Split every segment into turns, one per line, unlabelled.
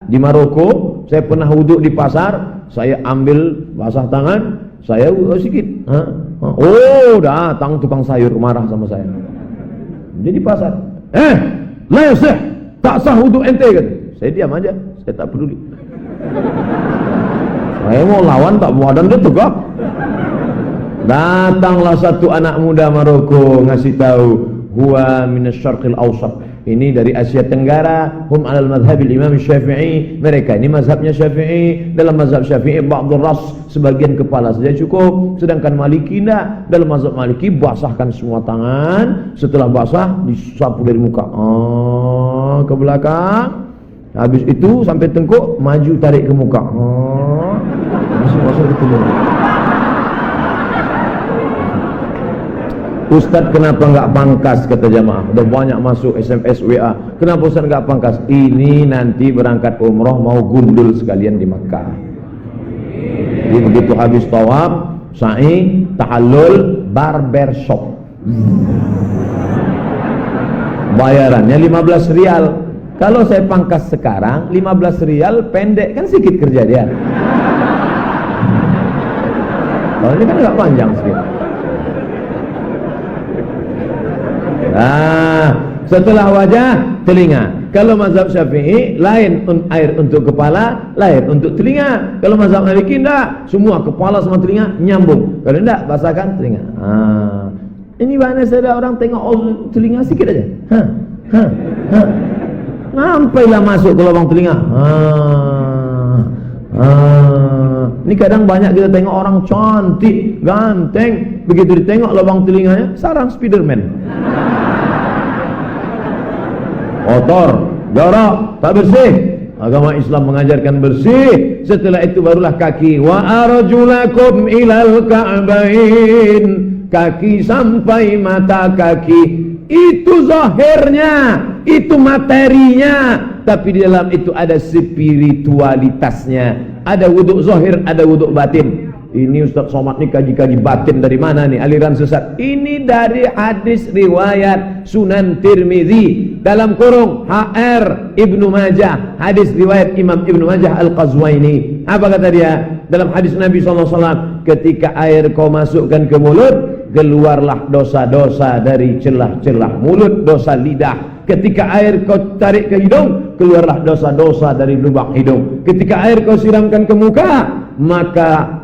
Di Maroko, saya pernah wuduk di pasar, saya ambil basah tangan, saya sikit. Oh, datang tukang sayur marah sama saya. Jadi pasar, la yasih, tak sah wuduk ente kan? Saya diam aja, saya tak peduli. Saya mau lawan tak badan dia tegak. Datanglah satu anak muda Maroko ngasih tahu, huwa minasyarqil awsat. Ini dari Asia Tenggara, hum alal madhabil Imam Syafi'i. Mereka ini mazhabnya Syafi'i. Dalam mazhab Syafi'i ba'dul ras, sebagian kepala saja cukup. Sedangkan Maliki tidak. Dalam mazhab Maliki basahkan semua tangan, setelah basah disapu dari muka ke belakang. Habis itu sampai tengkuk, maju tarik ke muka. Masuk ke mulut. Ustaz kenapa enggak pangkas, kata jamaah. Udah banyak masuk SMS WA. Kenapa Ustaz enggak pangkas? Ini nanti berangkat umroh mau gundul sekalian di Makkah. Jadi begitu habis tawaf, sa'i, tahallul, barbershop. Bayarannya 15 rial. Kalau saya pangkas sekarang 15 rial pendek kan sedikit kerja dia. Kalau ini kan enggak panjang sedikit. Setelah wajah, telinga. Kalau mazhab Syafi'i lain air untuk kepala, lain untuk telinga. Kalau mazhab Maliki enggak, semua kepala sama telinga nyambung. Kalau enggak, basahkan telinga. Ini mana ada orang tengok telinga sikit aja. Sampailah masuk ke lubang telinga. Ini kadang banyak kita tengok orang cantik, ganteng, begitu ditengok lubang telinganya, sarang Spiderman. Kotor, jorok, tak bersih. Agama Islam mengajarkan bersih. Setelah itu barulah kaki. Wa arjulakum ilal ka'bain. Kaki sampai mata kaki. Itu zahirnya, itu materinya. Tapi di dalam itu ada spiritualitasnya. Ada wuduk zahir, ada wuduk batin. Ini Ustaz Somad nih kaji-kaji batin dari mana nih, aliran sesat. Ini dari hadis riwayat Sunan Tirmizi dalam kurung HR Ibnu Majah, hadis riwayat Imam Ibnu Majah Al-Qazwaini. Apa kata dia? Dalam hadis Nabi SAW, ketika air kau masukkan ke mulut, keluarlah dosa-dosa dari celah-celah mulut, dosa lidah. Ketika air kau tarik ke hidung, keluarlah dosa-dosa dari lubang hidung. Ketika air kau siramkan ke muka, maka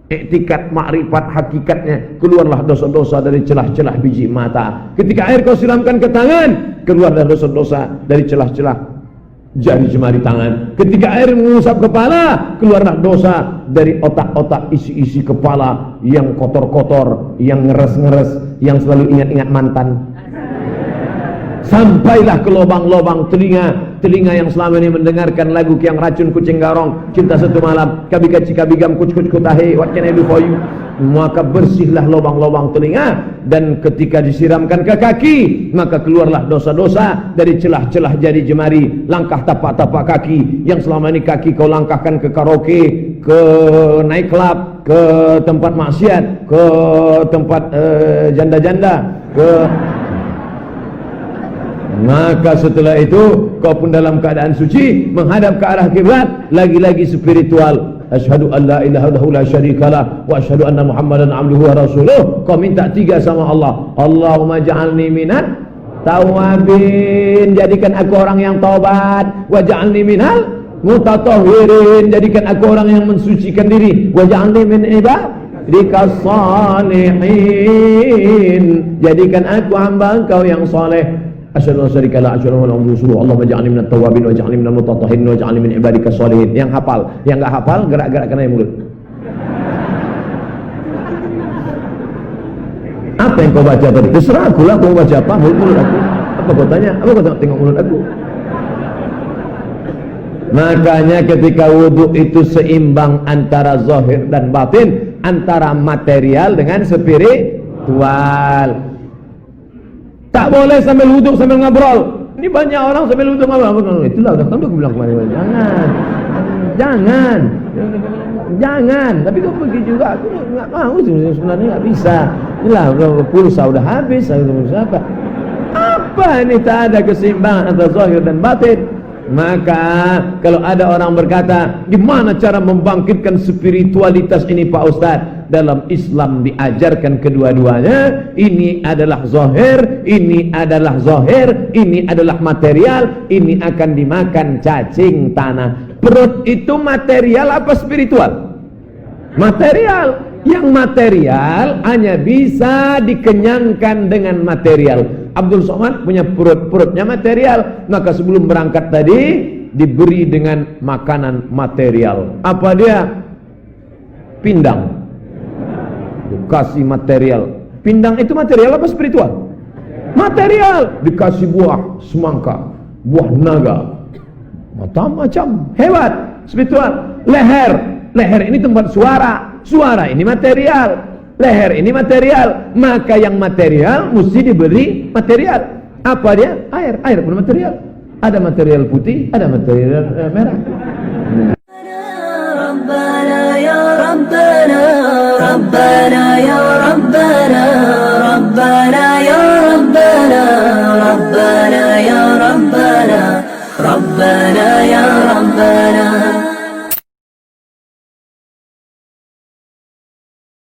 iktikat makrifat hakikatnya, keluarlah dosa-dosa dari celah-celah biji mata. Ketika air kau siramkan ke tangan, keluarlah dosa-dosa dari celah-celah jari jemari tangan. Ketika air mengusap kepala, keluarlah dosa dari otak-otak isi-isi kepala yang kotor-kotor, yang ngeres-ngeres, yang selalu ingat-ingat mantan. Sampailah ke lubang-lubang telinga, telinga yang selama ini mendengarkan lagu Kiang Racun Kucing Garong, Cinta Satu Malam, Kabi Kaci Kabi Gam, Kuc Kuc Kutahe, What Can I Do For You. Maka bersihlah lubang-lubang telinga, dan ketika disiramkan ke kaki, maka keluarlah dosa-dosa dari celah-celah jari jemari, langkah tapak-tapak kaki yang selama ini kaki kau langkahkan ke karaoke, ke night club, ke tempat maksiat, ke tempat janda-janda, ke... Maka setelah itu kau pun dalam keadaan suci menghadap ke arah kiblat, lagi-lagi spiritual. Asyhadu an la ilaha illallah la syarikalah wa asyhadu anna Muhammadan abduhu wa rasuluh. Kau minta tiga sama Allah. Allahumma ja'alni minat tawabin, jadikan aku orang yang taubat. Wa ja'alni minal mutatahhirin, jadikan aku orang yang mensucikan diri. Wa ja'alni min ibadika salihin, jadikan aku hamba Engkau yang saleh. Asyhadu an la syarika la asyhadu anna Muhammadan rasulullah. Allahumma ja'alni minat tawwabin waj'alni minal mutatahhirin waj'alni min ibadika sholihin. Yang hafal, yang enggak hafal gerak-gerakkan aja mulut. Apa yang kau baca tadi? Terserah aku lah, kau baca apa? Mulut aku. Apa kau tanya? Apa kau tengok mulut aku? Makanya ketika wudhu itu seimbang antara zahir dan batin, antara material dengan spiritual. Tak boleh sambil wudhu sambil ngobrol. Ini banyak orang sambil wudhu ngobrol. Itulah udah aku bilang kemarin. Jangan. Tapi kau pergi juga. Aku nggak mau sebenarnya, nggak bisa. Inilah pulsa udah habis. Apa? Ini tak ada keseimbangan antara zahir dan batin. Maka kalau ada orang berkata, gimana cara membangkitkan spiritualitas ini Pak Ustadz? Dalam Islam diajarkan kedua-duanya. Ini adalah zahir, ini adalah zahir, ini adalah material, ini akan dimakan cacing tanah. Perut itu material apa spiritual? Material. Yang material hanya bisa dikenyangkan dengan material. Abdul Somad punya perutnya material, maka sebelum berangkat tadi diberi dengan makanan material. Apa dia? Pindang. Dikasih material. Pindang itu material apa spiritual? Material. Dikasih buah semangka, buah naga, macam-macam. Hebat. Spiritual. Leher ini tempat suara. Suara ini material, leher ini material. Maka yang material mesti diberi material. Apa dia? Air pun material. Ada material putih, ada material merah. Rabbana ya Rabbana, Rabbana ya Rabbana, Rabbana ya Rabbana, Rabbana ya Rabbana, Rabbana ya Rabbana.